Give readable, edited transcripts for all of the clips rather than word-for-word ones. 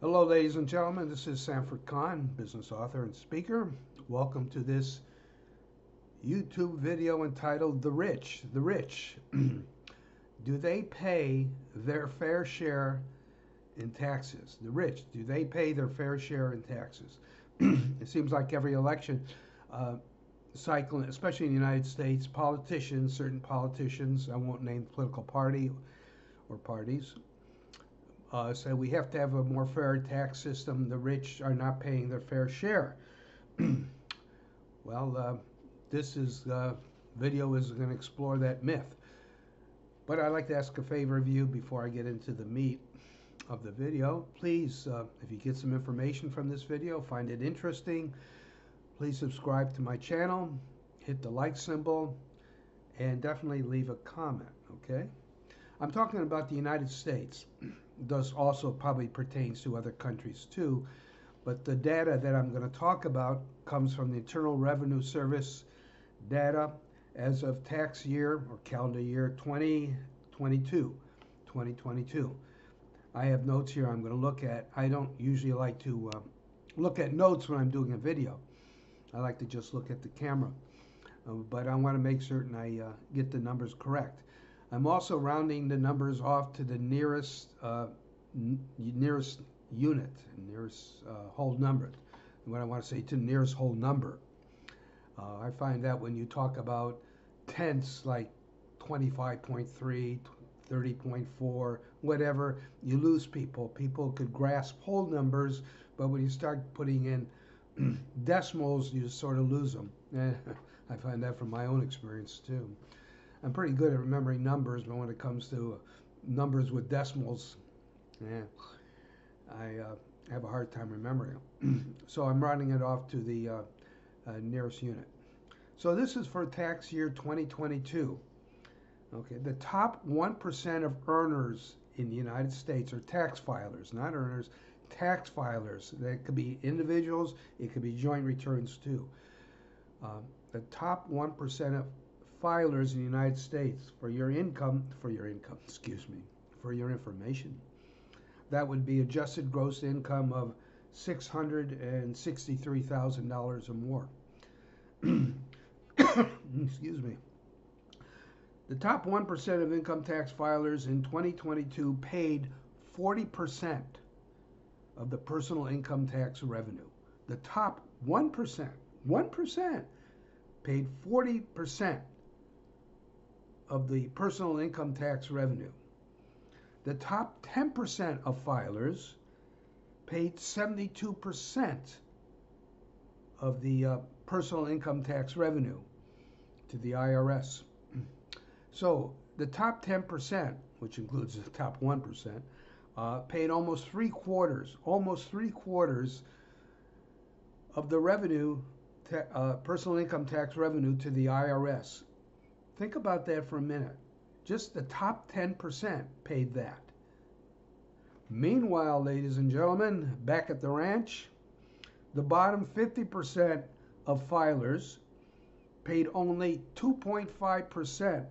Hello, ladies and gentlemen. This is Sanford Kahn, business author and speaker. Welcome to this YouTube video entitled The Rich. The Rich. Do they pay their fair share in taxes? The rich, do they pay their fair share in taxes? It seems like every election cycle, especially in the United States, certain politicians, I won't name the political party or parties, say we have to have a more fair tax system. The rich are not paying their fair share. Well, this video is going to explore that myth. But I'd like to ask a favor of you before I get into the meat of the video. Please, if you get some information from this video, find it interesting, please subscribe to my channel, hit the like symbol, and definitely leave a comment, okay? I'm talking about the United States. This also probably pertains to other countries too, but the data that I'm going to talk about comes from the Internal Revenue Service data as of tax year or calendar year 2022. I have notes here I'm going to look at. I don't usually like to look at notes when I'm doing a video. I like to just look at the camera, but I want to make certain I get the numbers correct. I'm also rounding the numbers off to the nearest unit, nearest whole number. What I want to say, to the nearest whole number. I find that when you talk about tenths like 25.3, 30.4, whatever, you lose people. People could grasp whole numbers, but when you start putting in decimals, you sort of lose them. I find that from my own experience too. I'm pretty good at remembering numbers, but when it comes to numbers with decimals, I have a hard time remembering them. So I'm rounding it off to the nearest unit. So this is for tax year 2022. Okay, the top 1% of earners in the United States are tax filers, not earners, tax filers. That could be individuals, it could be joint returns too. The top 1% of filers in the United States for your information, that would be adjusted gross income of $663,000 or more. Excuse me. The top 1% of income tax filers in 2022 paid 40% of the personal income tax revenue. The top 1% paid 40% of the personal income tax revenue. The top 10% of filers paid 72% of the personal income tax revenue to the IRS. So the top 10%, which includes the top 1%, paid almost three quarters of the revenue, personal income tax revenue to the IRS. Think about that for a minute. Just the top 10% paid that. Meanwhile, ladies and gentlemen, back at the ranch, the bottom 50% of filers paid only 2.5%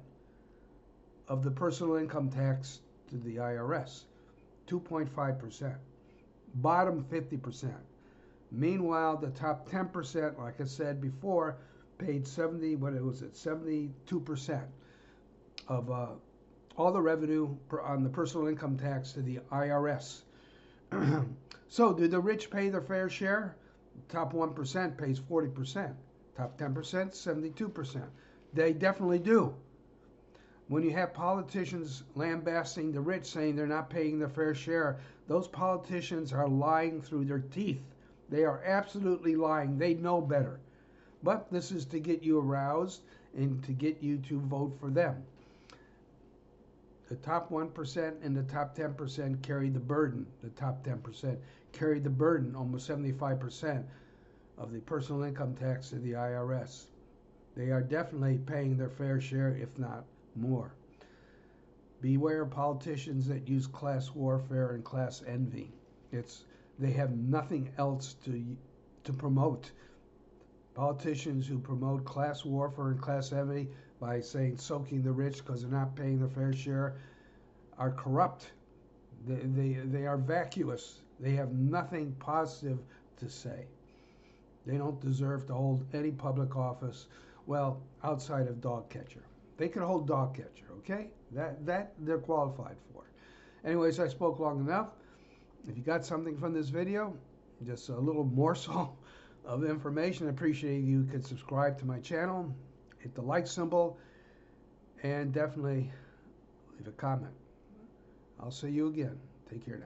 of the personal income tax to the IRS. 2.5%. Bottom 50%. Meanwhile, the top 10%, like I said before, paid 72% of all the revenue on the personal income tax to the IRS. So, do the rich pay their fair share? Top 1% pays 40%. Top 10%, 72%. They definitely do. When you have politicians lambasting the rich, saying they're not paying their fair share, those politicians are lying through their teeth. They are absolutely lying. They know better. But this is to get you aroused and to get you to vote for them. The top 1% and the top 10% carry the burden. The top 10% carry the burden, almost 75% of the personal income tax to the IRS. They are definitely paying their fair share, if not more. Beware of politicians that use class warfare and class envy. They have nothing else to promote. Politicians who promote class warfare and class envy by saying soaking the rich because they're not paying their fair share are corrupt. They are vacuous. They have nothing positive to say. They don't deserve to hold any public office, well, outside of dog catcher. They can hold dog catcher, okay? That they're qualified for. Anyways, I spoke long enough. If you got something from this video, just a little morsel of information, I appreciate you could subscribe to my channel, hit the like symbol, and definitely leave a comment. I'll see you again. Take care now.